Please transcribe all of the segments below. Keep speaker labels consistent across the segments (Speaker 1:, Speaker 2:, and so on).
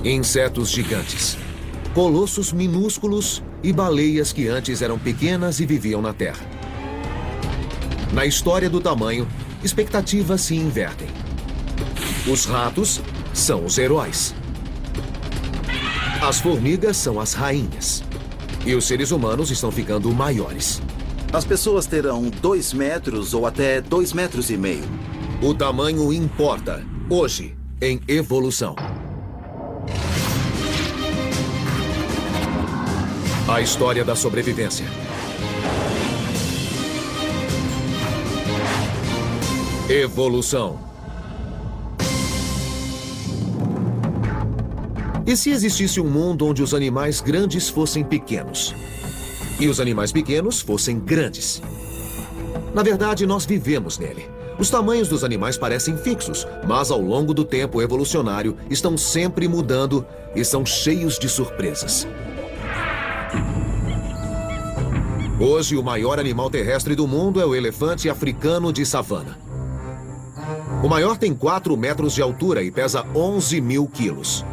Speaker 1: Insetos gigantes, colossos minúsculos e baleias que antes eram pequenas e viviam na Terra. Na história do tamanho, expectativas se invertem. Os ratos são os heróis. As formigas são as rainhas. E os seres humanos estão ficando maiores.
Speaker 2: As pessoas terão 2 metros ou até 2,5 metros.
Speaker 1: O tamanho importa, hoje, em evolução. A história da sobrevivência. Evolução. E se existisse um mundo onde os animais grandes fossem pequenos? E os animais pequenos fossem grandes? Na verdade, nós vivemos nele. Os tamanhos dos animais parecem fixos, mas ao longo do tempo evolucionário estão sempre mudando e são cheios de surpresas. Hoje, o maior animal terrestre do mundo é o elefante africano de savana. O maior tem 4 metros de altura e pesa 11 mil quilos.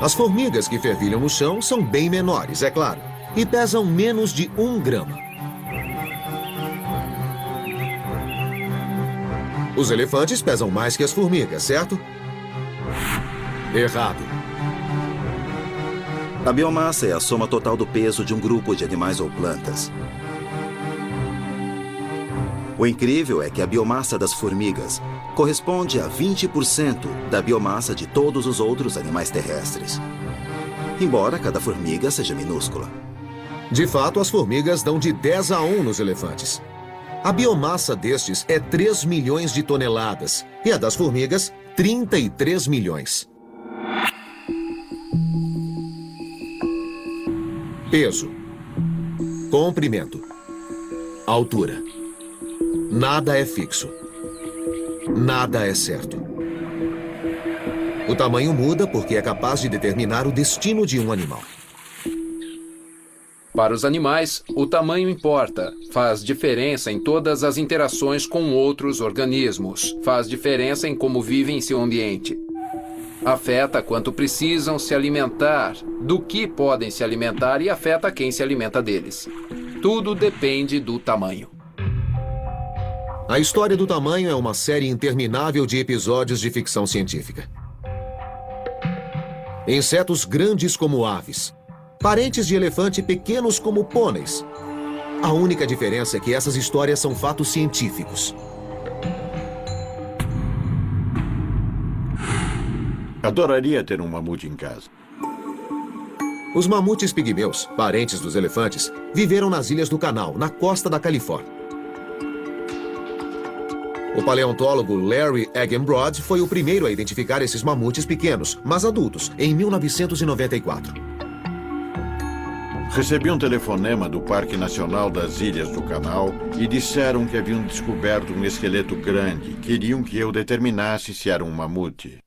Speaker 1: As formigas que fervilham no chão são bem menores, é claro, e pesam menos de 1 grama. Os elefantes pesam mais que as formigas, certo? Errado.
Speaker 2: A biomassa é a soma total do peso de um grupo de animais ou plantas. O incrível é que a biomassa das formigas corresponde a 20% da biomassa de todos os outros animais terrestres. Embora cada formiga seja minúscula.
Speaker 1: De fato, as formigas dão de 10 a 1 nos elefantes. A biomassa destes é 3 milhões de toneladas e a das formigas, 33 milhões. Peso, comprimento, altura. Nada é fixo. Nada é certo. O tamanho muda porque é capaz de determinar o destino de um animal.
Speaker 3: Para os animais, o tamanho importa. Faz diferença em todas as interações com outros organismos. Faz diferença em como vivem em seu ambiente. Afeta quanto precisam se alimentar, do que podem se alimentar e afeta quem se alimenta deles. Tudo depende do tamanho.
Speaker 1: A história do tamanho é uma série interminável de episódios de ficção científica. Insetos grandes como aves. Parentes de elefante pequenos como pôneis. A única diferença é que essas histórias são fatos científicos.
Speaker 4: Adoraria ter um mamute em casa.
Speaker 1: Os mamutes pigmeus, parentes dos elefantes, viveram nas Ilhas do Canal, na costa da Califórnia. O paleontólogo Larry Eggenbrod foi o primeiro a identificar esses mamutes pequenos, mas adultos, em 1994.
Speaker 4: Recebi um telefonema do Parque Nacional das Ilhas do Canal e disseram que haviam descoberto um esqueleto grande. Queriam que eu determinasse se era um mamute.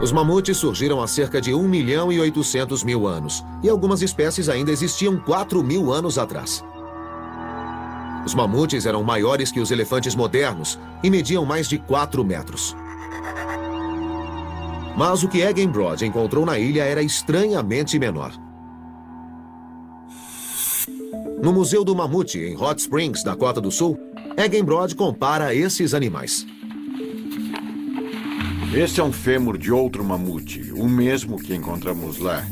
Speaker 1: Os mamutes surgiram há cerca de 1.800.000 anos, e algumas espécies ainda existiam 4.000 anos atrás. Os mamutes eram maiores que os elefantes modernos e mediam mais de 4 metros. Mas o que Eggenbrod encontrou na ilha era estranhamente menor. No Museu do Mamute, em Hot Springs, Dakota do Sul, Eggenbrod compara esses animais.
Speaker 4: Esse é um fêmur de outro mamute, o mesmo que encontramos lá.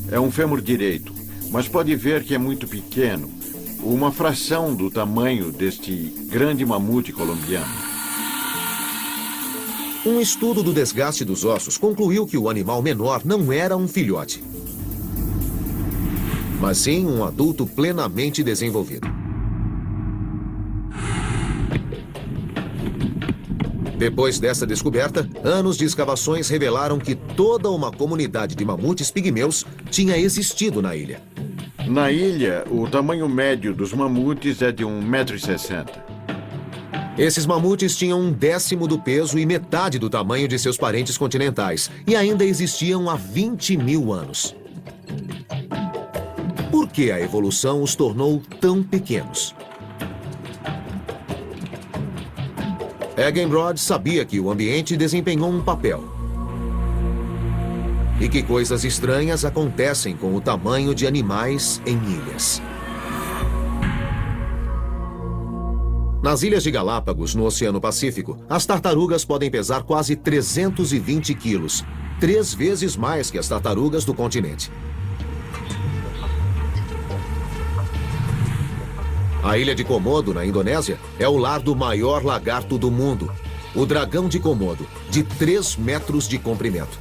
Speaker 4: É um fêmur direito, mas pode ver que é muito pequeno, uma fração do tamanho deste grande mamute colombiano.
Speaker 1: Um estudo do desgaste dos ossos concluiu que o animal menor não era um filhote, mas sim um adulto plenamente desenvolvido. Depois dessa descoberta, anos de escavações revelaram que toda uma comunidade de mamutes pigmeus tinha existido na ilha.
Speaker 4: Na ilha, o tamanho médio dos mamutes é de 1,60 m.
Speaker 1: Esses mamutes tinham 1/10 do peso e metade do tamanho de seus parentes continentais, e ainda existiam há 20.000 anos. Por que a evolução os tornou tão pequenos? Eggenbrod sabia que o ambiente desempenhou um papel. E que coisas estranhas acontecem com o tamanho de animais em ilhas. Nas Ilhas de Galápagos, no Oceano Pacífico, as tartarugas podem pesar quase 320 quilos, 3 vezes mais que as tartarugas do continente. A ilha de Komodo, na Indonésia, é o lar do maior lagarto do mundo, o dragão de Komodo, de 3 metros de comprimento.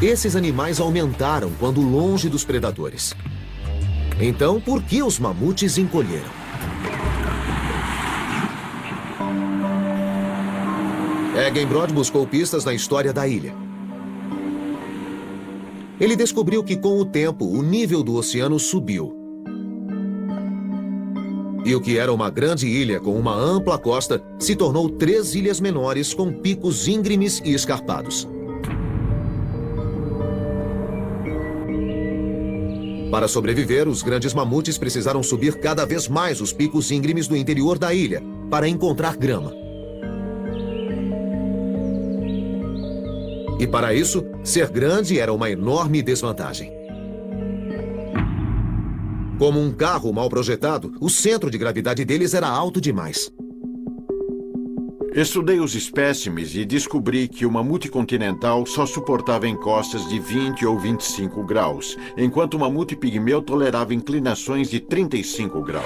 Speaker 1: Esses animais aumentaram quando longe dos predadores. Então, por que os mamutes encolheram? Eggenbrod buscou pistas na história da ilha. Ele descobriu que, com o tempo, o nível do oceano subiu. E o que era uma grande ilha com uma ampla costa se tornou 3 ilhas menores com picos íngremes e escarpados. Para sobreviver, os grandes mamutes precisaram subir cada vez mais os picos íngremes do interior da ilha para encontrar grama. E para isso, ser grande era uma enorme desvantagem. Como um carro mal projetado, o centro de gravidade deles era alto demais.
Speaker 4: Estudei os espécimes e descobri que o mamute continental só suportava encostas de 20 ou 25 graus, enquanto o mamute pigmeu tolerava inclinações de 35 graus.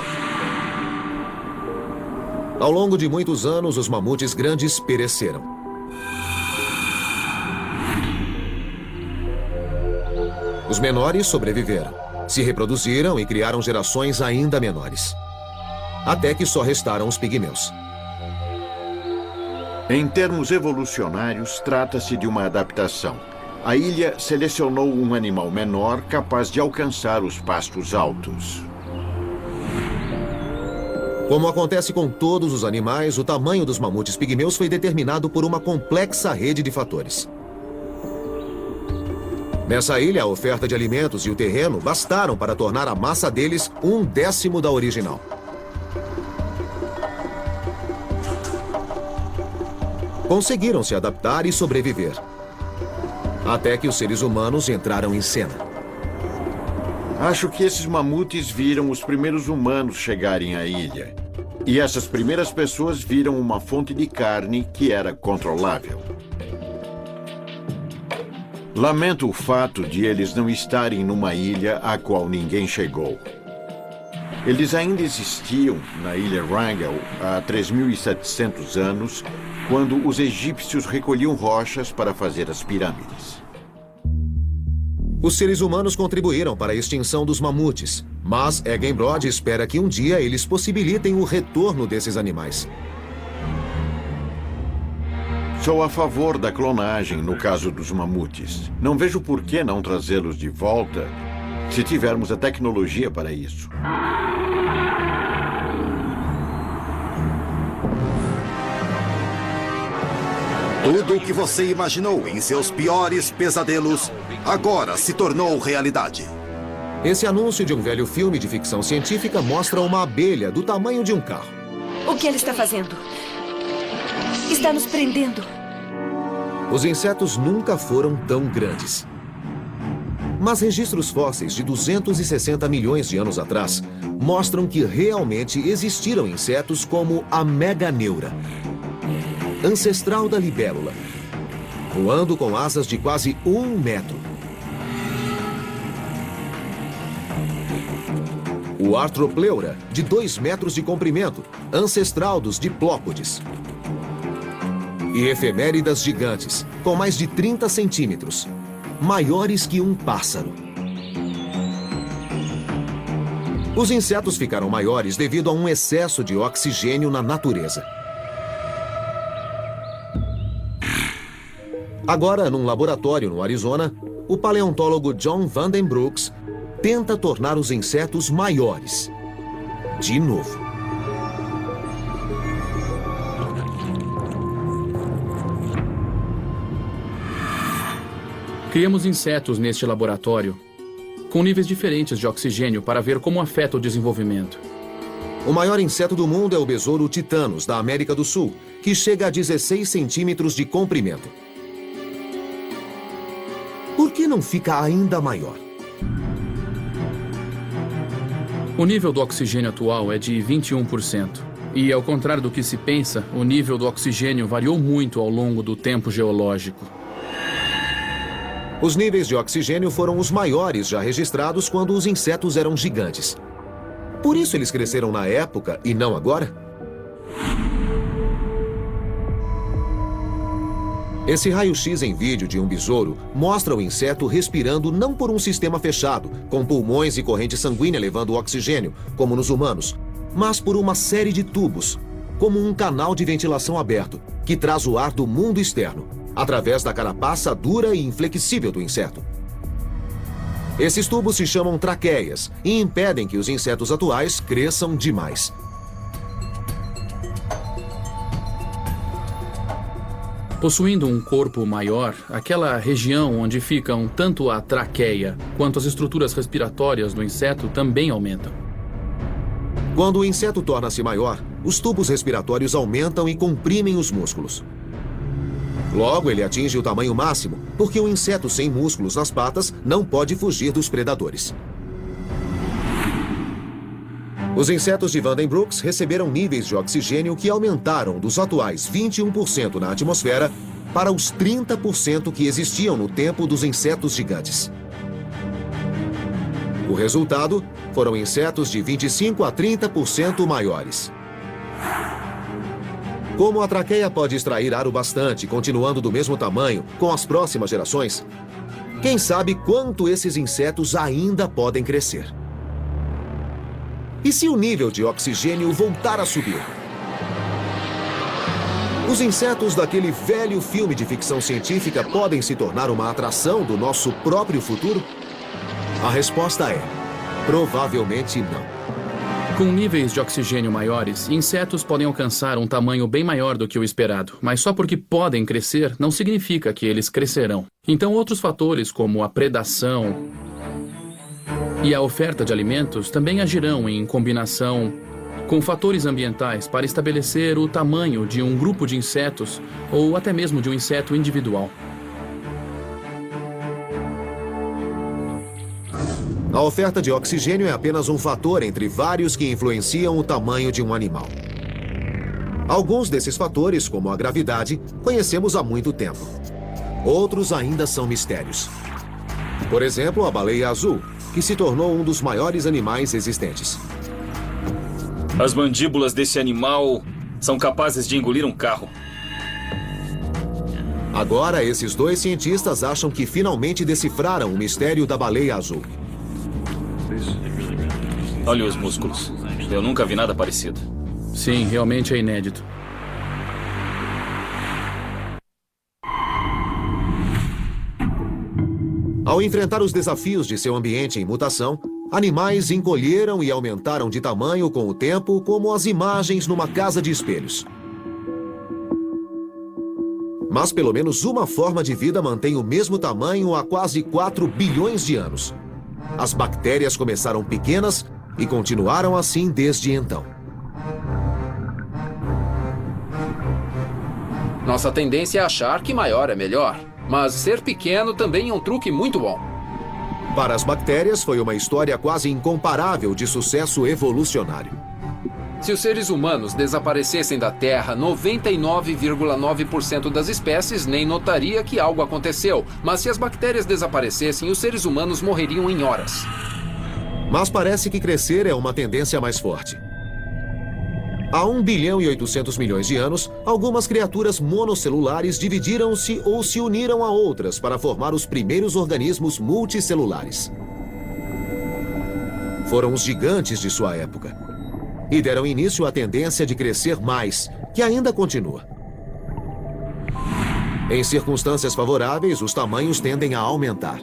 Speaker 1: Ao longo de muitos anos, os mamutes grandes pereceram. Os menores sobreviveram, se reproduziram e criaram gerações ainda menores. Até que só restaram os pigmeus.
Speaker 4: Em termos evolucionários, trata-se de uma adaptação. A ilha selecionou um animal menor capaz de alcançar os pastos altos.
Speaker 1: Como acontece com todos os animais, o tamanho dos mamutes pigmeus foi determinado por uma complexa rede de fatores. Nessa ilha, a oferta de alimentos e o terreno bastaram para tornar a massa deles 1/10 da original. Conseguiram se adaptar e sobreviver. Até que os seres humanos entraram em cena.
Speaker 4: Acho que esses mamutes viram os primeiros humanos chegarem à ilha. E essas primeiras pessoas viram uma fonte de carne que era controlável. Lamento o fato de eles não estarem numa ilha à qual ninguém chegou. Eles ainda existiam na ilha Wrangel há 3.700 anos, quando os egípcios recolhiam rochas para fazer as pirâmides.
Speaker 1: Os seres humanos contribuíram para a extinção dos mamutes, mas Eggenbrod espera que um dia eles possibilitem o retorno desses animais.
Speaker 4: Sou a favor da clonagem no caso dos mamutes. Não vejo por que não trazê-los de volta se tivermos a tecnologia para isso.
Speaker 2: Tudo o que você imaginou em seus piores pesadelos agora se tornou realidade.
Speaker 1: Esse anúncio de um velho filme de ficção científica mostra uma abelha do tamanho de um carro.
Speaker 5: O que ela está fazendo? Está nos prendendo.
Speaker 1: Os insetos nunca foram tão grandes. Mas registros fósseis de 260 milhões de anos atrás mostram que realmente existiram insetos como a meganeura, ancestral da libélula, voando com asas de quase 1 metro. O Arthropleura, de 2 metros de comprimento, ancestral dos diplópodes. E efeméridas gigantes, com mais de 30 centímetros, maiores que um pássaro. Os insetos ficaram maiores devido a um excesso de oxigênio na natureza. Agora, num laboratório no Arizona, o paleontólogo John Vandenbrooks tenta tornar os insetos maiores. De novo.
Speaker 6: Criamos insetos neste laboratório, com níveis diferentes de oxigênio para ver como afeta o desenvolvimento.
Speaker 1: O maior inseto do mundo é o besouro Titanus, da América do Sul, que chega a 16 centímetros de comprimento. Por que não fica ainda maior?
Speaker 6: O nível do oxigênio atual é de 21%. E, ao contrário do que se pensa, o nível do oxigênio variou muito ao longo do tempo geológico.
Speaker 1: Os níveis de oxigênio foram os maiores já registrados quando os insetos eram gigantes. Por isso eles cresceram na época e não agora? Esse raio-x em vídeo de um besouro mostra o inseto respirando não por um sistema fechado, com pulmões e corrente sanguínea levando oxigênio, como nos humanos, mas por uma série de tubos, como um canal de ventilação aberto, que traz o ar do mundo externo, através da carapaça dura e inflexível do inseto. Esses tubos se chamam traqueias e impedem que os insetos atuais cresçam demais.
Speaker 6: Possuindo um corpo maior, aquela região onde ficam tanto a traqueia quanto as estruturas respiratórias do inseto também aumentam.
Speaker 1: Quando o inseto torna-se maior, os tubos respiratórios aumentam e comprimem os músculos. Logo, ele atinge o tamanho máximo, porque o inseto sem músculos nas patas não pode fugir dos predadores. Os insetos de Vandenbrooks receberam níveis de oxigênio que aumentaram dos atuais 21% na atmosfera para os 30% que existiam no tempo dos insetos gigantes. O resultado foram insetos de 25% a 30% maiores. Como a traqueia pode extrair ar o bastante, continuando do mesmo tamanho com as próximas gerações, quem sabe quanto esses insetos ainda podem crescer? E se o nível de oxigênio voltar a subir? Os insetos daquele velho filme de ficção científica podem se tornar uma atração do nosso próprio futuro? A resposta é: provavelmente não.
Speaker 6: Com níveis de oxigênio maiores, insetos podem alcançar um tamanho bem maior do que o esperado, mas só porque podem crescer não significa que eles crescerão. Então, outros fatores, como a predação e a oferta de alimentos, também agirão em combinação com fatores ambientais para estabelecer o tamanho de um grupo de insetos ou até mesmo de um inseto individual.
Speaker 1: A oferta de oxigênio é apenas um fator entre vários que influenciam o tamanho de um animal. Alguns desses fatores, como a gravidade, conhecemos há muito tempo. Outros ainda são mistérios. Por exemplo, a baleia azul, que se tornou um dos maiores animais existentes.
Speaker 7: As mandíbulas desse animal são capazes de engolir um carro.
Speaker 1: Agora, esses dois cientistas acham que finalmente decifraram o mistério da baleia azul.
Speaker 7: Olha os músculos. Eu nunca vi nada parecido.
Speaker 6: Sim, realmente é inédito.
Speaker 1: Ao enfrentar os desafios de seu ambiente em mutação, animais encolheram e aumentaram de tamanho com o tempo, como as imagens numa casa de espelhos. Mas pelo menos uma forma de vida mantém o mesmo tamanho há quase 4 bilhões de anos. As bactérias começaram pequenas e continuaram assim desde então.
Speaker 3: Nossa tendência é achar que maior é melhor, mas ser pequeno também é um truque muito bom.
Speaker 1: Para as bactérias, foi uma história quase incomparável de sucesso evolucionário.
Speaker 3: Se os seres humanos desaparecessem da Terra, 99,9% das espécies nem notaria que algo aconteceu. Mas se as bactérias desaparecessem, os seres humanos morreriam em horas.
Speaker 1: Mas parece que crescer é uma tendência mais forte. Há 1 bilhão e 800 milhões de anos, algumas criaturas monocelulares dividiram-se ou se uniram a outras para formar os primeiros organismos multicelulares. Foram os gigantes de sua época. E deram início à tendência de crescer mais, que ainda continua. Em circunstâncias favoráveis, os tamanhos tendem a aumentar.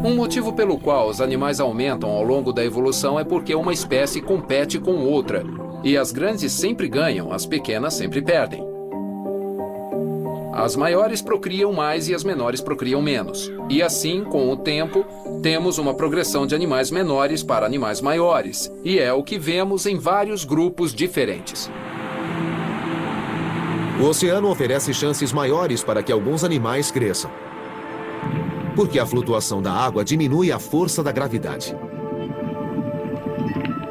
Speaker 3: Um motivo pelo qual os animais aumentam ao longo da evolução é porque uma espécie compete com outra. E as grandes sempre ganham, as pequenas sempre perdem. As maiores procriam mais e as menores procriam menos. E assim, com o tempo, temos uma progressão de animais menores para animais maiores. E é o que vemos em vários grupos diferentes.
Speaker 1: O oceano oferece chances maiores para que alguns animais cresçam, porque a flutuação da água diminui a força da gravidade.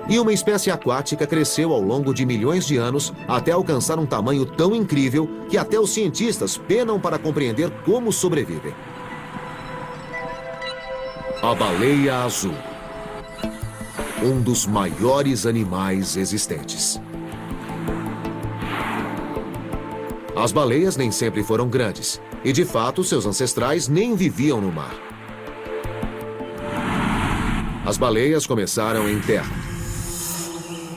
Speaker 1: E uma espécie aquática cresceu ao longo de milhões de anos até alcançar um tamanho tão incrível que até os cientistas penam para compreender como sobrevivem. A baleia azul. Um dos maiores animais existentes. As baleias nem sempre foram grandes, e de fato seus ancestrais nem viviam no mar. As baleias começaram em terra.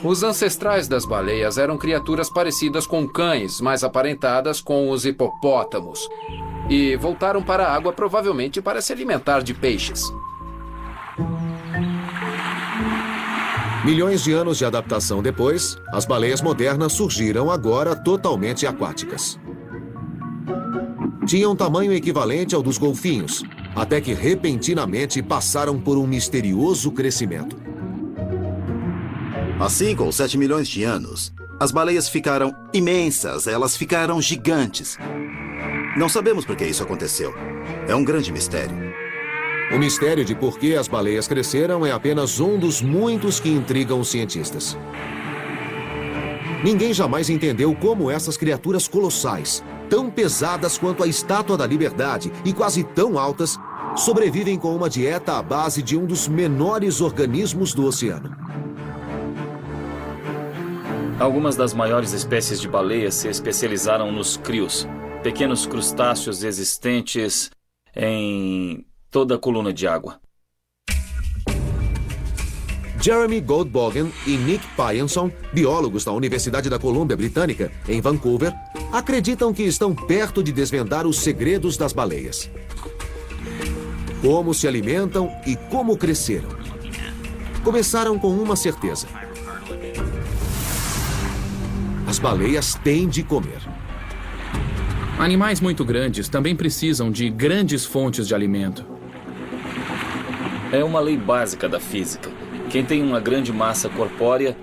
Speaker 3: Os ancestrais das baleias eram criaturas parecidas com cães, mas aparentadas com os hipopótamos. E voltaram para a água provavelmente para se alimentar de peixes.
Speaker 1: Milhões de anos de adaptação depois, as baleias modernas surgiram agora totalmente aquáticas. Tinham tamanho equivalente ao dos golfinhos, até que repentinamente passaram por um misterioso crescimento.
Speaker 2: Há 5 ou 7 milhões de anos, as baleias ficaram imensas, elas ficaram gigantes. Não sabemos por que isso aconteceu. É um grande mistério.
Speaker 1: O mistério de por que as baleias cresceram é apenas um dos muitos que intrigam os cientistas. Ninguém jamais entendeu como essas criaturas colossais, tão pesadas quanto a Estátua da Liberdade e quase tão altas, sobrevivem com uma dieta à base de um dos menores organismos do oceano.
Speaker 7: Algumas das maiores espécies de baleias se especializaram nos crios, pequenos crustáceos existentes em toda a coluna de água.
Speaker 1: Jeremy Goldbogen e Nick Pyenson, biólogos da Universidade da Colômbia Britânica, em Vancouver, acreditam que estão perto de desvendar os segredos das baleias. Como se alimentam e como cresceram. Começaram com uma certeza. As baleias têm de comer.
Speaker 6: Animais muito grandes também precisam de grandes fontes de alimento.
Speaker 7: É uma lei básica da física. Quem tem uma grande massa corpórea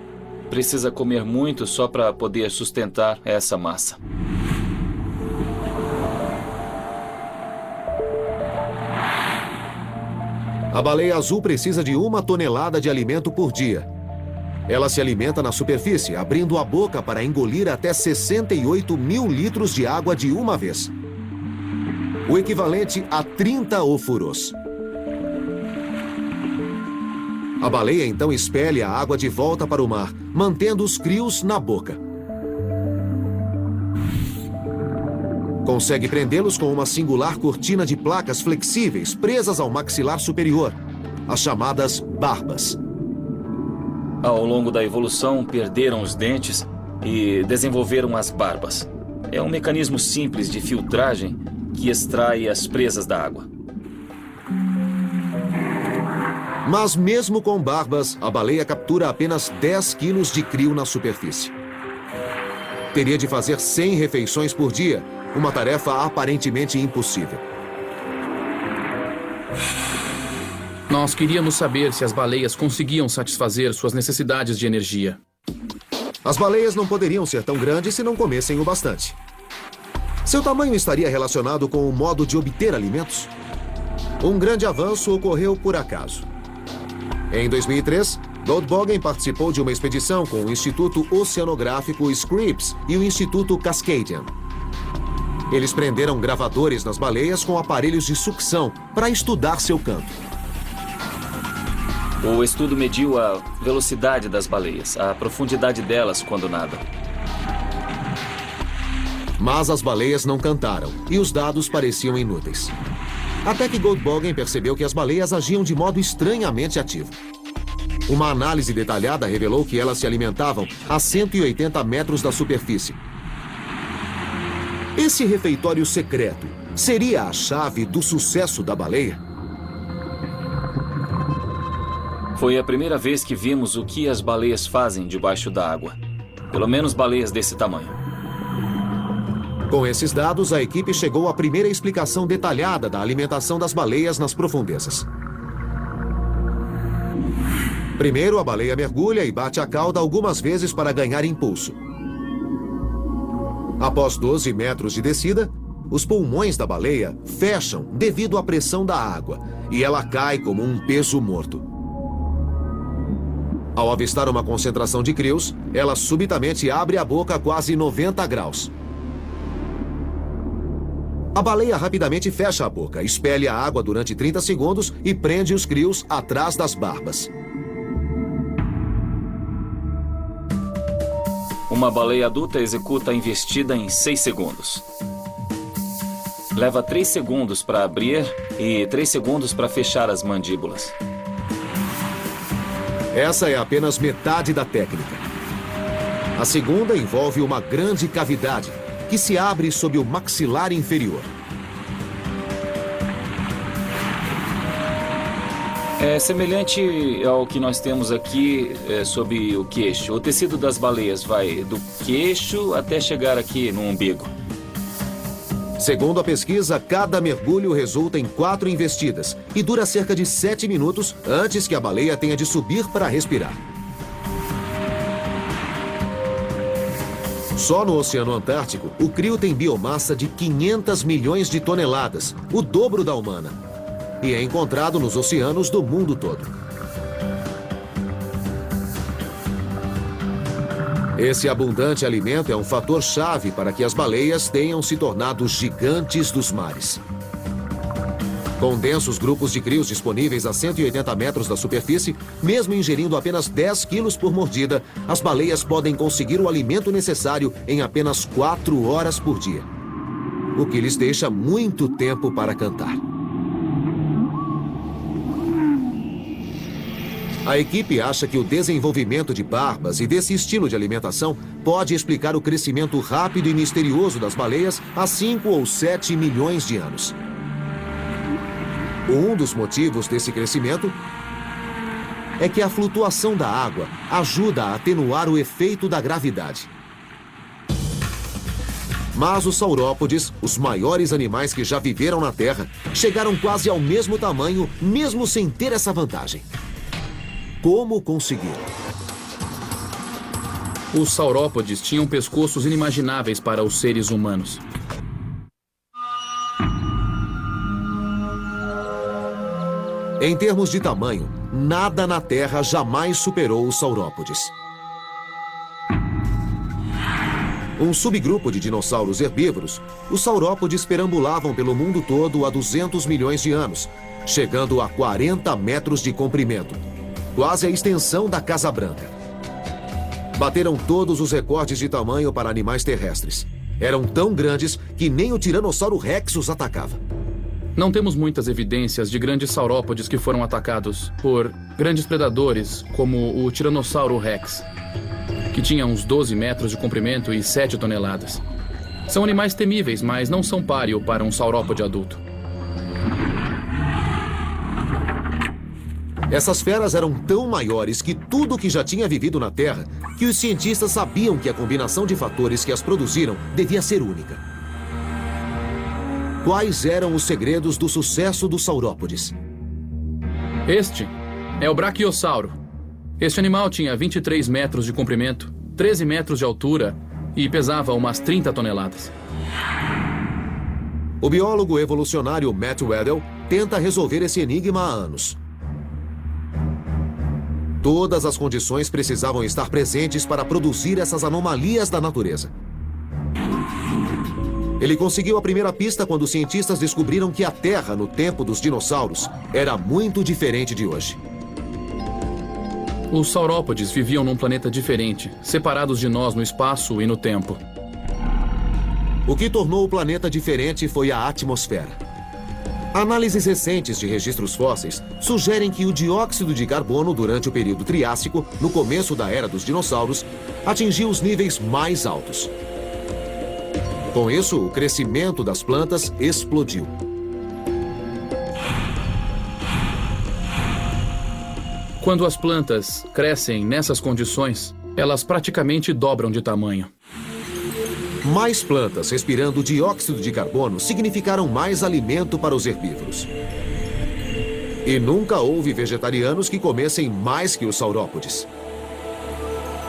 Speaker 7: precisa comer muito só para poder sustentar essa massa.
Speaker 1: A baleia azul precisa de 1 tonelada de alimento por dia. Ela se alimenta na superfície, abrindo a boca para engolir até 68 mil litros de água de uma vez. O equivalente a 30 ofurôs. A baleia então expele a água de volta para o mar, mantendo os crios na boca. Consegue prendê-los com uma singular cortina de placas flexíveis presas ao maxilar superior, as chamadas barbas.
Speaker 7: Ao longo da evolução, perderam os dentes e desenvolveram as barbas. É um mecanismo simples de filtragem que extrai as presas da água.
Speaker 1: Mas mesmo com barbas, a baleia captura apenas 10 quilos de crio na superfície. Teria de fazer 100 refeições por dia, uma tarefa aparentemente impossível.
Speaker 6: Nós queríamos saber se as baleias conseguiam satisfazer suas necessidades de energia.
Speaker 1: As baleias não poderiam ser tão grandes se não comessem o bastante. Seu tamanho estaria relacionado com o modo de obter alimentos? Um grande avanço ocorreu por acaso. Em 2003, Goldbogen participou de uma expedição com o Instituto Oceanográfico Scripps e o Instituto Cascadian. Eles prenderam gravadores nas baleias com aparelhos de sucção para estudar seu canto.
Speaker 7: O estudo mediu a velocidade das baleias, a profundidade delas quando nadam.
Speaker 1: Mas as baleias não cantaram e os dados pareciam inúteis. Até que Goldbogen percebeu que as baleias agiam de modo estranhamente ativo. Uma análise detalhada revelou que elas se alimentavam a 180 metros da superfície. Esse refeitório secreto seria a chave do sucesso da baleia?
Speaker 7: Foi a primeira vez que vimos o que as baleias fazem debaixo da água. Pelo menos baleias desse tamanho.
Speaker 1: Com esses dados, a equipe chegou à primeira explicação detalhada da alimentação das baleias nas profundezas. Primeiro, a baleia mergulha e bate a cauda algumas vezes para ganhar impulso. Após 12 metros de descida, os pulmões da baleia fecham devido à pressão da água e ela cai como um peso morto. Ao avistar uma concentração de crios, ela subitamente abre a boca a quase 90 graus. A baleia rapidamente fecha a boca, expele a água durante 30 segundos e prende os crios atrás das barbas.
Speaker 7: Uma baleia adulta executa a investida em 6 segundos. Leva 3 segundos para abrir e 3 segundos para fechar as mandíbulas.
Speaker 1: Essa é apenas metade da técnica. A segunda envolve uma grande cavidade que se abre sob o maxilar inferior.
Speaker 7: É semelhante ao que nós temos aqui sob o queixo. O tecido das baleias vai do queixo até chegar aqui no umbigo.
Speaker 1: Segundo a pesquisa, cada mergulho resulta em 4 investidas e dura cerca de 7 minutos antes que a baleia tenha de subir para respirar. Só no Oceano Antártico, o crio tem biomassa de 500 milhões de toneladas, o dobro da humana, e é encontrado nos oceanos do mundo todo. Esse abundante alimento é um fator-chave para que as baleias tenham se tornado gigantes dos mares. Com densos grupos de crios disponíveis a 180 metros da superfície, mesmo ingerindo apenas 10 quilos por mordida, as baleias podem conseguir o alimento necessário em apenas 4 horas por dia, o que lhes deixa muito tempo para cantar. A equipe acha que o desenvolvimento de barbas e desse estilo de alimentação pode explicar o crescimento rápido e misterioso das baleias há 5 ou 7 milhões de anos. Um dos motivos desse crescimento é que a flutuação da água ajuda a atenuar o efeito da gravidade. Mas os saurópodes, os maiores animais que já viveram na Terra, chegaram quase ao mesmo tamanho, mesmo sem ter essa vantagem. Como conseguiram?
Speaker 6: Os saurópodes tinham pescoços inimagináveis para os seres humanos.
Speaker 1: Em termos de tamanho, nada na Terra jamais superou os saurópodes. Um subgrupo de dinossauros herbívoros, os saurópodes perambulavam pelo mundo todo há 200 milhões de anos, chegando a 40 metros de comprimento, quase a extensão da Casa Branca. Bateram todos os recordes de tamanho para animais terrestres. Eram tão grandes que nem o Tiranossauro Rex os atacava.
Speaker 6: Não temos muitas evidências de grandes saurópodes que foram atacados por grandes predadores, como o Tiranossauro Rex, que tinha uns 12 metros de comprimento e 7 toneladas. São animais temíveis, mas não são páreo para um saurópode adulto.
Speaker 1: Essas feras eram tão maiores que tudo que já tinha vivido na Terra, que os cientistas sabiam que a combinação de fatores que as produziram devia ser única. Quais eram os segredos do sucesso dos saurópodes?
Speaker 6: Este é o Brachiosauro. Este animal tinha 23 metros de comprimento, 13 metros de altura e pesava umas 30 toneladas.
Speaker 1: O biólogo evolucionário Matt Weddell tenta resolver esse enigma há anos. Todas as condições precisavam estar presentes para produzir essas anomalias da natureza. Ele conseguiu a primeira pista quando os cientistas descobriram que a Terra, no tempo dos dinossauros, era muito diferente de hoje.
Speaker 6: Os saurópodes viviam num planeta diferente, separados de nós no espaço e no tempo.
Speaker 1: O que tornou o planeta diferente foi a atmosfera. Análises recentes de registros fósseis sugerem que o dióxido de carbono durante o período Triássico, no começo da era dos dinossauros, atingiu os níveis mais altos. Com isso, o crescimento das plantas explodiu.
Speaker 6: Quando as plantas crescem nessas condições, elas praticamente dobram de tamanho.
Speaker 1: Mais plantas respirando dióxido de carbono significaram mais alimento para os herbívoros. E nunca houve vegetarianos que comessem mais que os saurópodes.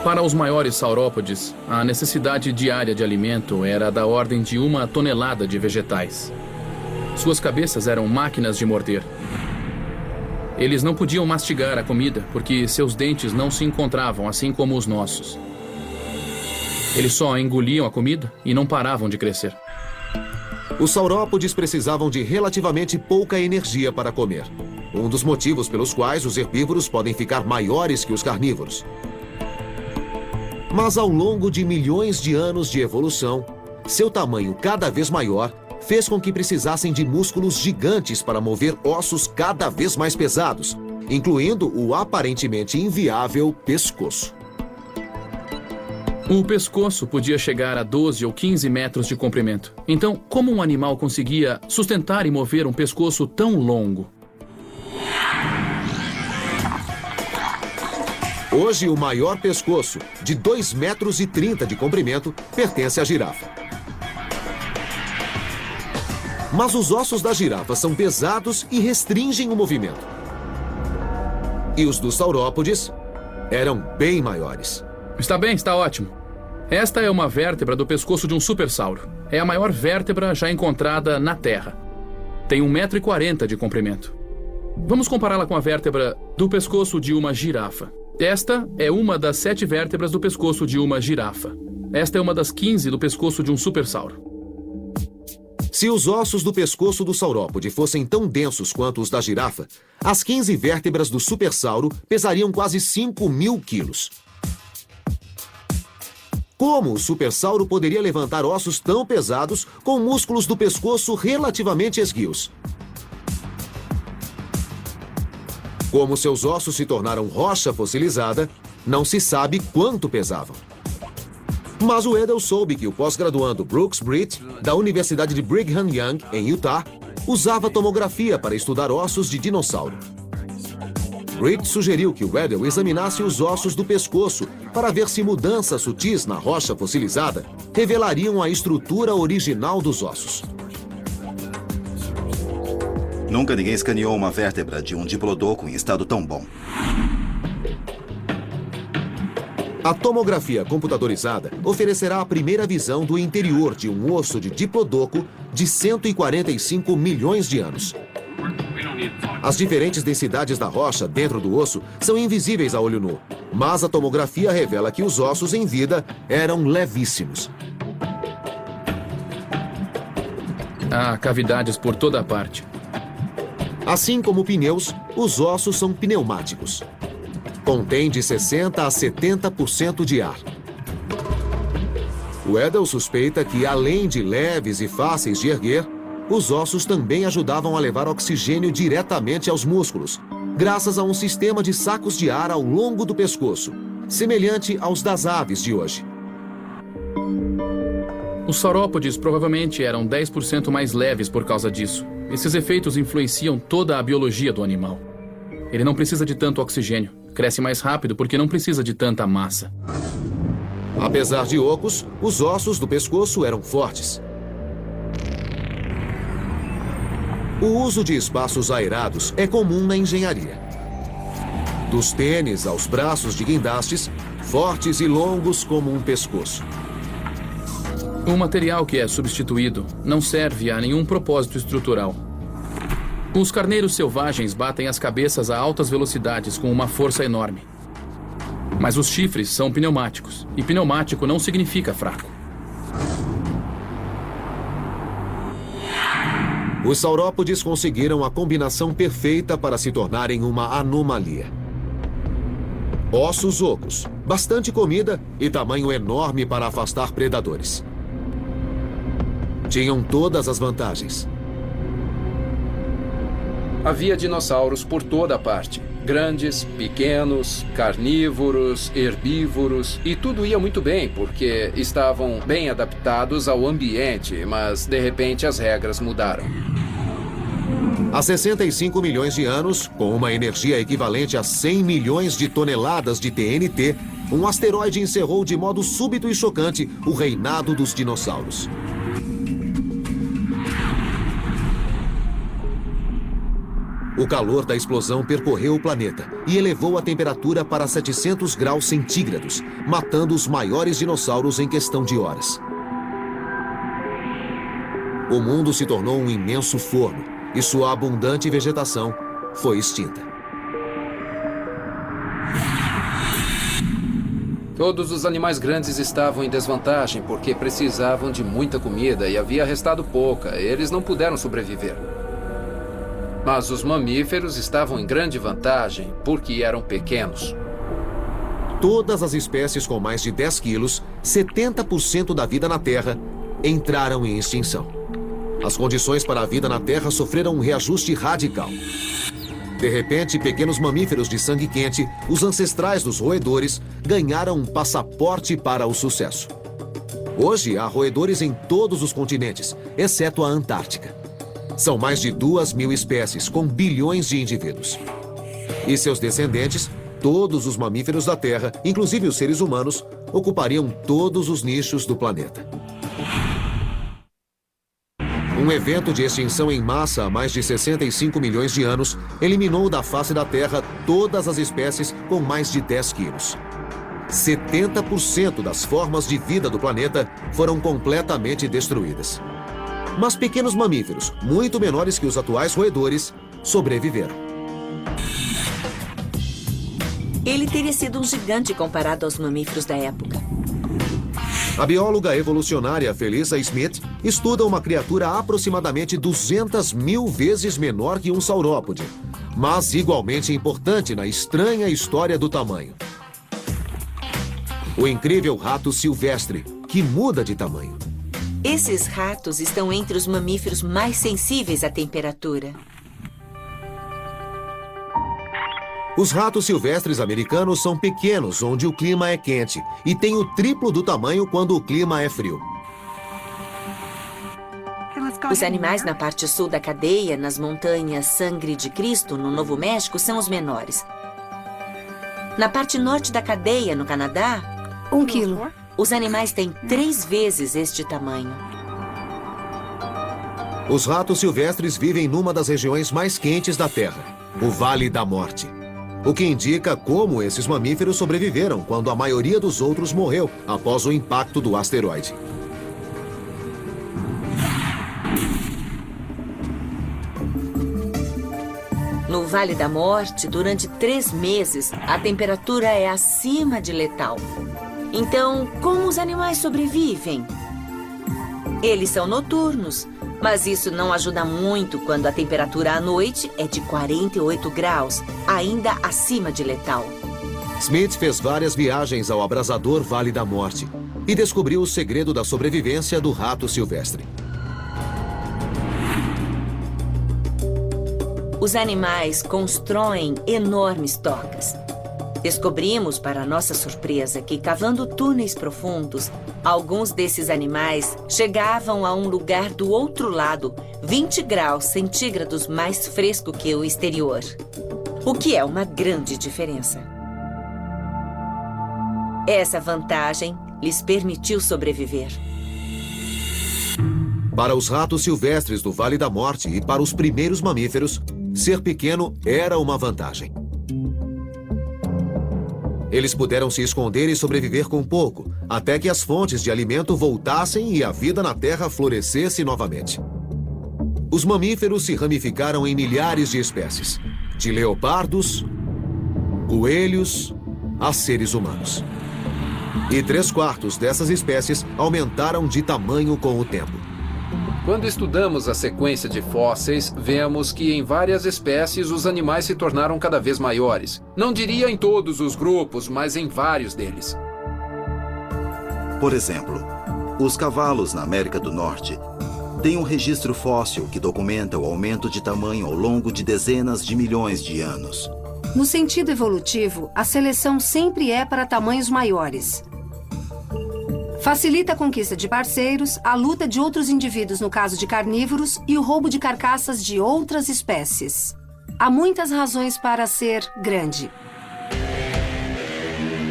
Speaker 6: Para os maiores saurópodes, a necessidade diária de alimento era da ordem de 1 tonelada de vegetais. Suas cabeças eram máquinas de morder. Eles não podiam mastigar a comida porque seus dentes não se encontravam, assim como os nossos. Eles só engoliam a comida e não paravam de crescer.
Speaker 1: Os saurópodes precisavam de relativamente pouca energia para comer. Um dos motivos pelos quais os herbívoros podem ficar maiores que os carnívoros. Mas ao longo de milhões de anos de evolução, seu tamanho cada vez maior fez com que precisassem de músculos gigantes para mover ossos cada vez mais pesados, incluindo o aparentemente inviável pescoço.
Speaker 6: O pescoço podia chegar a 12 ou 15 metros de comprimento. Então, como um animal conseguia sustentar e mover um pescoço tão longo?
Speaker 1: Hoje, o maior pescoço, de 2,30 metros de comprimento, pertence à girafa. Mas os ossos da girafa são pesados e restringem o movimento. E os dos saurópodes eram bem maiores.
Speaker 6: Está bem, está ótimo. Esta é uma vértebra do pescoço de um supersauro. É a maior vértebra já encontrada na Terra. Tem 1,40 metro de comprimento. Vamos compará-la com a vértebra do pescoço de uma girafa. Esta é uma das 7 vértebras do pescoço de uma girafa. Esta é uma das 15 do pescoço de um supersauro.
Speaker 1: Se os ossos do pescoço do saurópode fossem tão densos quanto os da girafa, as 15 vértebras do supersauro pesariam quase 5.000 quilos. Como o supersauro poderia levantar ossos tão pesados com músculos do pescoço relativamente esguios? Como seus ossos se tornaram rocha fossilizada, não se sabe quanto pesavam. Mas o Edel soube que o pós-graduando Brooks Britt, da Universidade de Brigham Young, em Utah, usava tomografia para estudar ossos de dinossauro. Britt sugeriu que o Edel examinasse os ossos do pescoço para ver se mudanças sutis na rocha fossilizada revelariam a estrutura original dos ossos.
Speaker 2: Nunca ninguém escaneou uma vértebra de um diplodoco em estado tão bom.
Speaker 1: A tomografia computadorizada oferecerá a primeira visão do interior de um osso de diplodoco de 145 milhões de anos. As diferentes densidades da rocha dentro do osso são invisíveis a olho nu, mas a tomografia revela que os ossos em vida eram levíssimos.
Speaker 6: Há cavidades por toda a parte.
Speaker 1: Assim como pneus, os ossos são pneumáticos. Contém de 60% a 70% de ar. O Edel suspeita que, além de leves e fáceis de erguer, os ossos também ajudavam a levar oxigênio diretamente aos músculos, graças a um sistema de sacos de ar ao longo do pescoço, semelhante aos das aves de hoje.
Speaker 6: Os saurópodes provavelmente eram 10% mais leves por causa disso. Esses efeitos influenciam toda a biologia do animal. Ele não precisa de tanto oxigênio. Cresce mais rápido porque não precisa de tanta massa.
Speaker 1: Apesar de ocos, os ossos do pescoço eram fortes. O uso de espaços aerados é comum na engenharia. Dos tênis aos braços de guindastes, fortes e longos como um pescoço.
Speaker 6: O material que é substituído não serve a nenhum propósito estrutural. Os carneiros selvagens batem as cabeças a altas velocidades com uma força enorme. Mas os chifres são pneumáticos, e pneumático não significa fraco.
Speaker 1: Os saurópodes conseguiram a combinação perfeita para se tornarem uma anomalia. Ossos ocos, bastante comida e tamanho enorme para afastar predadores. Tinham todas as vantagens.
Speaker 3: Havia dinossauros por toda parte. Grandes, pequenos, carnívoros, herbívoros. E tudo ia muito bem, porque estavam bem adaptados ao ambiente, mas de repente as regras mudaram.
Speaker 1: Há 65 milhões de anos, com uma energia equivalente a 100 milhões de toneladas de TNT, um asteroide encerrou de modo súbito e chocante o reinado dos dinossauros. O calor da explosão percorreu o planeta e elevou a temperatura para 700 graus centígrados, matando os maiores dinossauros em questão de horas. O mundo se tornou um imenso forno e sua abundante vegetação foi extinta.
Speaker 3: Todos os animais grandes estavam em desvantagem porque precisavam de muita comida e havia restado pouca. Eles não puderam sobreviver. Mas os mamíferos estavam em grande vantagem porque eram pequenos.
Speaker 1: Todas as espécies com mais de 10 quilos, 70% da vida na Terra, entraram em extinção. As condições para a vida na Terra sofreram um reajuste radical. De repente, pequenos mamíferos de sangue quente, os ancestrais dos roedores, ganharam um passaporte para o sucesso. Hoje, há roedores em todos os continentes, exceto a Antártica. São mais de 2.000 espécies, com bilhões de indivíduos. E seus descendentes, todos os mamíferos da Terra, inclusive os seres humanos, ocupariam todos os nichos do planeta. Um evento de extinção em massa há mais de 65 milhões de anos eliminou da face da Terra todas as espécies com mais de 10 quilos. 70% das formas de vida do planeta foram completamente destruídas. Mas pequenos mamíferos, muito menores que os atuais roedores, sobreviveram.
Speaker 5: Ele teria sido um gigante comparado aos mamíferos da época.
Speaker 1: A bióloga evolucionária Felisa Smith estuda uma criatura aproximadamente 200.000 vezes menor que um saurópode, mas igualmente importante na estranha história do tamanho. O incrível rato silvestre, que muda de tamanho.
Speaker 5: Esses ratos estão entre os mamíferos mais sensíveis à temperatura.
Speaker 1: Os ratos silvestres americanos são pequenos onde o clima é quente e têm o triplo do tamanho quando o clima é frio.
Speaker 5: Os animais na parte sul da cadeia, nas montanhas Sangre de Cristo, no Novo México, são os menores. Na parte norte da cadeia, no Canadá,
Speaker 8: 1 quilo.
Speaker 5: Os animais têm 3 vezes este tamanho.
Speaker 1: Os ratos silvestres vivem numa das regiões mais quentes da Terra, o Vale da Morte. O que indica como esses mamíferos sobreviveram quando a maioria dos outros morreu após o impacto do asteroide.
Speaker 5: No Vale da Morte, durante 3 meses, a temperatura é acima de letal. Então, como os animais sobrevivem? Eles são noturnos, mas isso não ajuda muito quando a temperatura à noite é de 48 graus, ainda acima de letal.
Speaker 1: Smith fez várias viagens ao abrasador Vale da Morte e descobriu o segredo da sobrevivência do rato silvestre.
Speaker 5: Os animais constroem enormes tocas. Descobrimos, para nossa surpresa, que cavando túneis profundos, alguns desses animais chegavam a um lugar do outro lado, 20 graus centígrados mais fresco que o exterior. O que é uma grande diferença. Essa vantagem lhes permitiu sobreviver.
Speaker 1: Para os ratos silvestres do Vale da Morte e para os primeiros mamíferos, ser pequeno era uma vantagem. Eles puderam se esconder e sobreviver com pouco, até que as fontes de alimento voltassem e a vida na Terra florescesse novamente. Os mamíferos se ramificaram em milhares de espécies, de leopardos, coelhos, a seres humanos. E 3/4 dessas espécies aumentaram de tamanho com o tempo.
Speaker 3: Quando estudamos a sequência de fósseis, vemos que em várias espécies os animais se tornaram cada vez maiores. Não diria em todos os grupos, mas em vários deles.
Speaker 2: Por exemplo, os cavalos na América do Norte têm um registro fóssil que documenta o aumento de tamanho ao longo de dezenas de milhões de anos.
Speaker 8: No sentido evolutivo, a seleção sempre é para tamanhos maiores. Facilita a conquista de parceiros, a luta de outros indivíduos no caso de carnívoros e o roubo de carcaças de outras espécies. Há muitas razões para ser grande.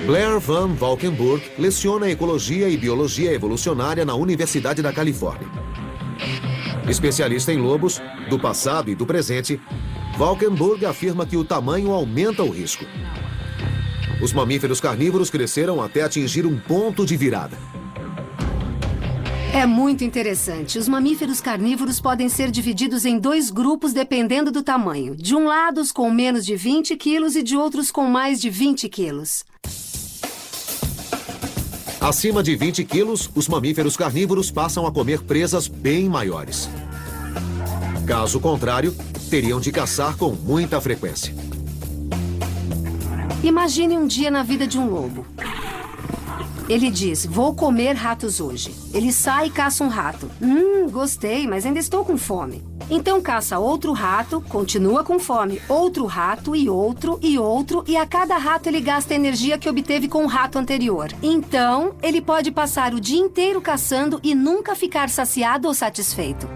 Speaker 1: Blair Van Valkenburg leciona Ecologia e Biologia Evolucionária na Universidade da Califórnia. Especialista em lobos, do passado e do presente, Valkenburg afirma que o tamanho aumenta o risco. Os mamíferos carnívoros cresceram até atingir um ponto de virada.
Speaker 8: É muito interessante. Os mamíferos carnívoros podem ser divididos em 2 grupos dependendo do tamanho. De um lado, os com menos de 20 quilos e de outros com mais de 20 quilos.
Speaker 1: Acima de 20 quilos, os mamíferos carnívoros passam a comer presas bem maiores. Caso contrário, teriam de caçar com muita frequência.
Speaker 8: Imagine um dia na vida de um lobo. Ele diz, vou comer ratos hoje. Ele sai e caça um rato. Gostei, mas ainda estou com fome. Então caça outro rato, continua com fome. Outro rato e outro e outro. E a cada rato ele gasta a energia que obteve com o rato anterior. Então, ele pode passar o dia inteiro caçando e nunca ficar saciado ou satisfeito.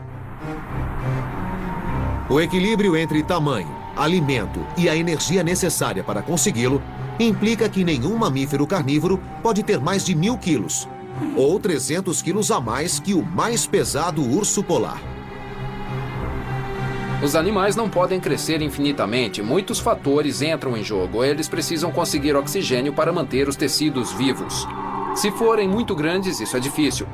Speaker 1: O equilíbrio entre tamanho, alimento e a energia necessária para consegui-lo implica que nenhum mamífero carnívoro pode ter mais de 1.000 quilos, ou 300 quilos a mais que o mais pesado urso polar.
Speaker 3: Os animais não podem crescer infinitamente. Muitos fatores entram em jogo. Eles precisam conseguir oxigênio para manter os tecidos vivos. Se forem muito grandes, isso é difícil.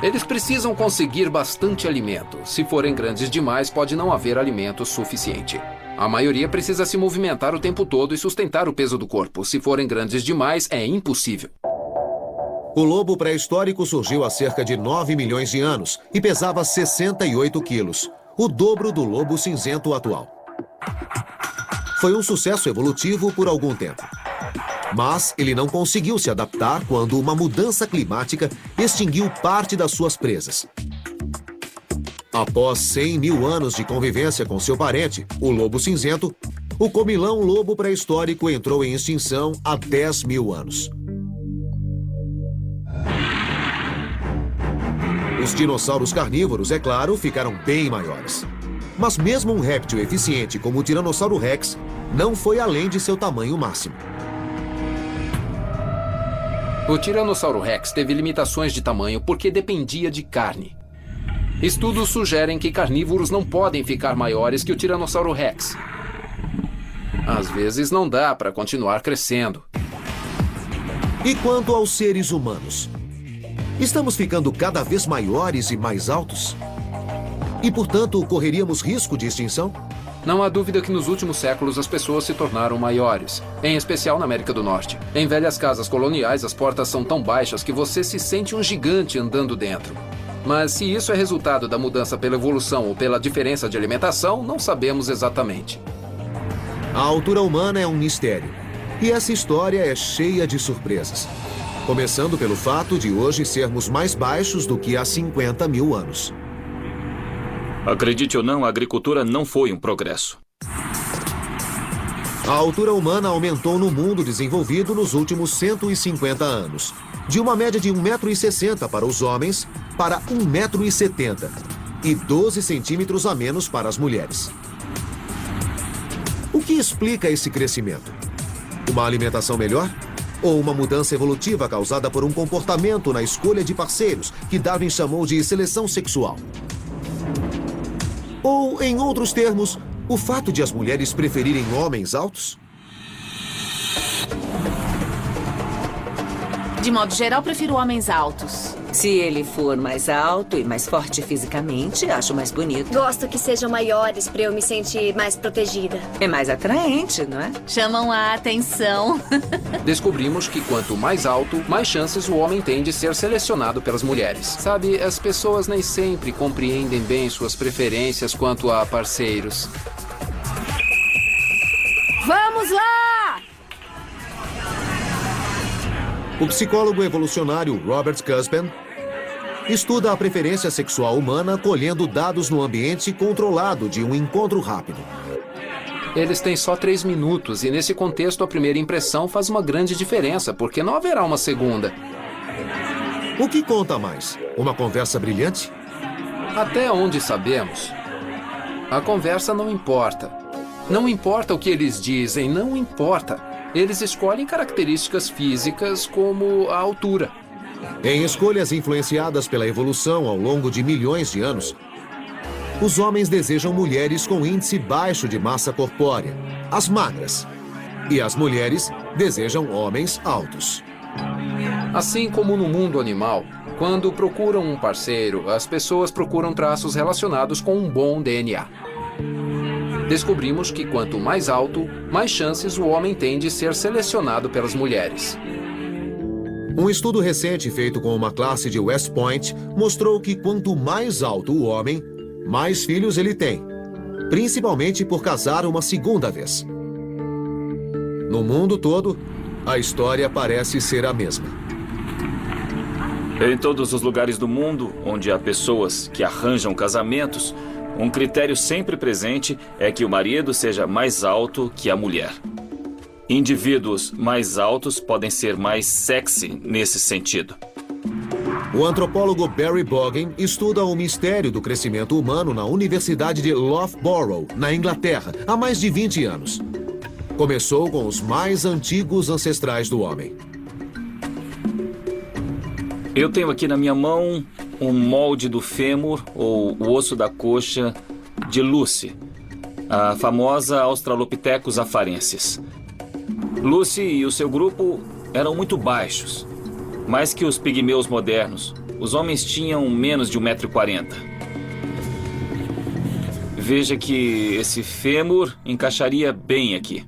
Speaker 3: Eles precisam conseguir bastante alimento. Se forem grandes demais, pode não haver alimento suficiente. A maioria precisa se movimentar o tempo todo e sustentar o peso do corpo. Se forem grandes demais, é impossível.
Speaker 1: O lobo pré-histórico surgiu há cerca de 9 milhões de anos e pesava 68 quilos, o dobro do lobo cinzento atual. Foi um sucesso evolutivo por algum tempo. Mas ele não conseguiu se adaptar quando uma mudança climática extinguiu parte das suas presas. Após 100 mil anos de convivência com seu parente, o lobo cinzento, o comilão lobo pré-histórico entrou em extinção há 10 mil anos. Os dinossauros carnívoros, é claro, ficaram bem maiores. Mas mesmo um réptil eficiente como o Tiranossauro Rex não foi além de seu tamanho máximo.
Speaker 3: O Tiranossauro Rex teve limitações de tamanho porque dependia de carne. Estudos sugerem que carnívoros não podem ficar maiores que o Tiranossauro Rex. Às vezes não dá para continuar crescendo.
Speaker 1: E quanto aos seres humanos? Estamos ficando cada vez maiores e mais altos? E, portanto, correríamos risco de extinção?
Speaker 3: Não há dúvida que nos últimos séculos as pessoas se tornaram maiores, em especial na América do Norte. Em velhas casas coloniais, as portas são tão baixas que você se sente um gigante andando dentro. Mas se isso é resultado da mudança pela evolução ou pela diferença de alimentação, não sabemos exatamente.
Speaker 1: A altura humana é um mistério. E essa história é cheia de surpresas. Começando pelo fato de hoje sermos mais baixos do que há 50 mil anos.
Speaker 7: Acredite ou não, a agricultura não foi um progresso.
Speaker 1: A altura humana aumentou no mundo desenvolvido nos últimos 150 anos. De uma média de 1,60 m para os homens para 1,70 m e 12 centímetros a menos para as mulheres. O que explica esse crescimento? Uma alimentação melhor? Ou uma mudança evolutiva causada por um comportamento na escolha de parceiros que Darwin chamou de seleção sexual? Ou, em outros termos, o fato de as mulheres preferirem homens altos?
Speaker 9: De modo geral, prefiro homens altos.
Speaker 5: Se ele for mais alto e mais forte fisicamente, acho mais bonito.
Speaker 10: Gosto que sejam maiores para eu me sentir mais protegida.
Speaker 5: É mais atraente, não é?
Speaker 9: Chamam a atenção.
Speaker 3: Descobrimos que quanto mais alto, mais chances o homem tem de ser selecionado pelas mulheres. Sabe, as pessoas nem sempre compreendem bem suas preferências quanto a parceiros.
Speaker 8: Vamos lá!
Speaker 1: O psicólogo evolucionário Robert Cuspen estuda a preferência sexual humana colhendo dados no ambiente controlado de um encontro rápido.
Speaker 3: Eles têm só 3 minutos e, nesse contexto, a primeira impressão faz uma grande diferença, porque não haverá uma segunda.
Speaker 1: O que conta mais? Uma conversa brilhante?
Speaker 3: Até onde sabemos, a conversa não importa. Não importa o que eles dizem, não importa. Eles escolhem características físicas como a altura.
Speaker 1: Em escolhas influenciadas pela evolução ao longo de milhões de anos, os homens desejam mulheres com índice baixo de massa corpórea, as magras. E as mulheres desejam homens altos.
Speaker 3: Assim como no mundo animal, quando procuram um parceiro, as pessoas procuram traços relacionados com um bom DNA. Descobrimos que quanto mais alto, mais chances o homem tem de ser selecionado pelas mulheres.
Speaker 1: Um estudo recente feito com uma classe de West Point mostrou que quanto mais alto o homem, mais filhos ele tem, principalmente por casar uma segunda vez. No mundo todo, a história parece ser a mesma.
Speaker 7: Em todos os lugares do mundo onde há pessoas que arranjam casamentos, um critério sempre presente é que o marido seja mais alto que a mulher. Indivíduos mais altos podem ser mais sexy nesse sentido.
Speaker 1: O antropólogo Barry Bogan estuda o mistério do crescimento humano na Universidade de Loughborough, na Inglaterra, há mais de 20 anos. Começou com os mais antigos ancestrais do homem.
Speaker 7: Eu tenho aqui na minha mão um molde do fêmur, ou o osso da coxa, de Lucy, a famosa Australopithecus afarensis. Lucy e o seu grupo eram muito baixos, mais que os pigmeus modernos. Os homens tinham menos de 1,40 m. Veja que esse fêmur encaixaria bem aqui.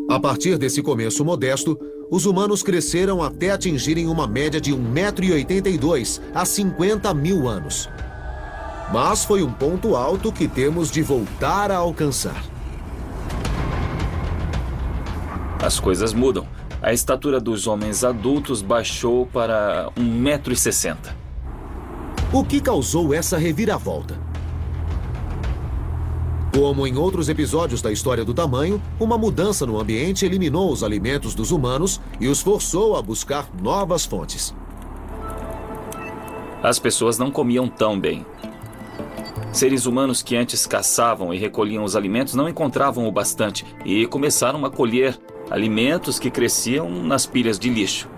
Speaker 1: A partir desse começo modesto, os humanos cresceram até atingirem uma média de 1,82 m há 50 mil anos. Mas foi um ponto alto que temos de voltar a alcançar.
Speaker 7: As coisas mudam. A estatura dos homens adultos baixou para 1,60 m.
Speaker 1: O que causou essa reviravolta? Como em outros episódios da história do tamanho, uma mudança no ambiente eliminou os alimentos dos humanos e os forçou a buscar novas fontes.
Speaker 7: As pessoas não comiam tão bem. Seres humanos que antes caçavam e recolhiam os alimentos não encontravam o bastante e começaram a colher alimentos que cresciam nas pilhas de lixo.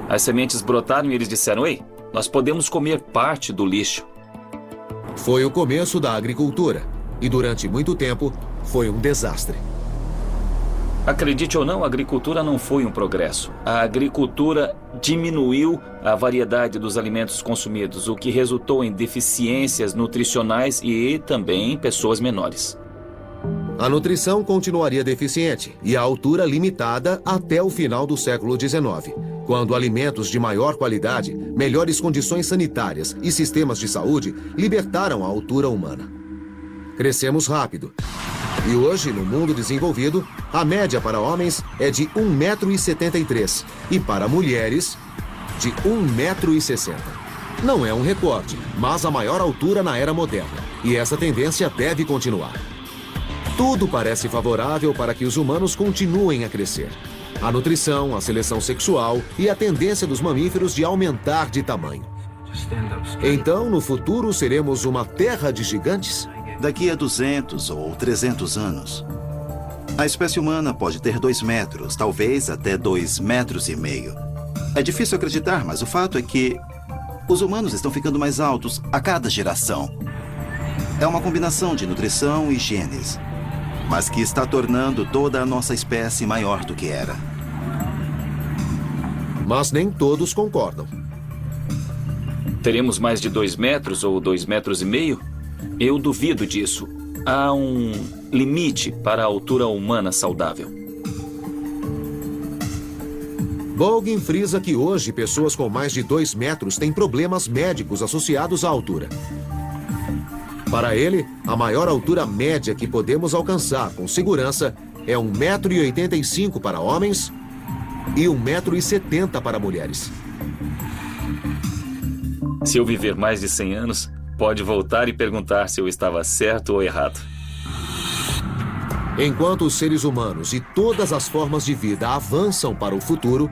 Speaker 7: As sementes brotaram e eles disseram: "Ei, nós podemos comer parte do lixo."
Speaker 1: Foi o começo da agricultura e durante muito tempo foi um desastre.
Speaker 7: Acredite ou não, a agricultura não foi um progresso. A agricultura diminuiu a variedade dos alimentos consumidos, o que resultou em deficiências nutricionais e também em pessoas menores.
Speaker 1: A nutrição continuaria deficiente e a altura limitada até o final do século XIX, quando alimentos de maior qualidade, melhores condições sanitárias e sistemas de saúde libertaram a altura humana. Crescemos rápido. E hoje, no mundo desenvolvido, a média para homens é de 1,73 m e para mulheres, de 1,60 m. Não é um recorde, mas a maior altura na era moderna. E essa tendência deve continuar. Tudo parece favorável para que os humanos continuem a crescer. A nutrição, a seleção sexual e a tendência dos mamíferos de aumentar de tamanho. Então, no futuro, seremos uma terra de gigantes?
Speaker 2: Daqui a 200 ou 300 anos, a espécie humana pode ter 2 metros, talvez até 2,5 metros. É difícil acreditar, mas o fato é que os humanos estão ficando mais altos a cada geração. É uma combinação de nutrição e genes, mas que está tornando toda a nossa espécie maior do que era.
Speaker 1: Mas nem todos concordam.
Speaker 7: Teremos mais de 2 metros ou 2,5 metros? Eu duvido disso. Há um limite para a altura humana saudável.
Speaker 1: Bogan frisa que hoje pessoas com mais de 2 metros têm problemas médicos associados à altura. Para ele, a maior altura média que podemos alcançar com segurança é 1,85 m para homens e 1,70 m para mulheres.
Speaker 7: Se eu viver mais de 100 anos, pode voltar e perguntar se eu estava certo ou errado.
Speaker 1: Enquanto os seres humanos e todas as formas de vida avançam para o futuro,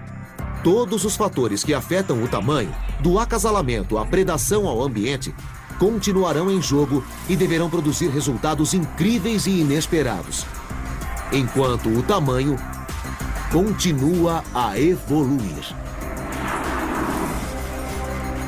Speaker 1: Todos os fatores que afetam o tamanho, do acasalamento à predação ao ambiente, continuarão em jogo e deverão produzir resultados incríveis e inesperados. Enquanto o tamanho continua a evoluir.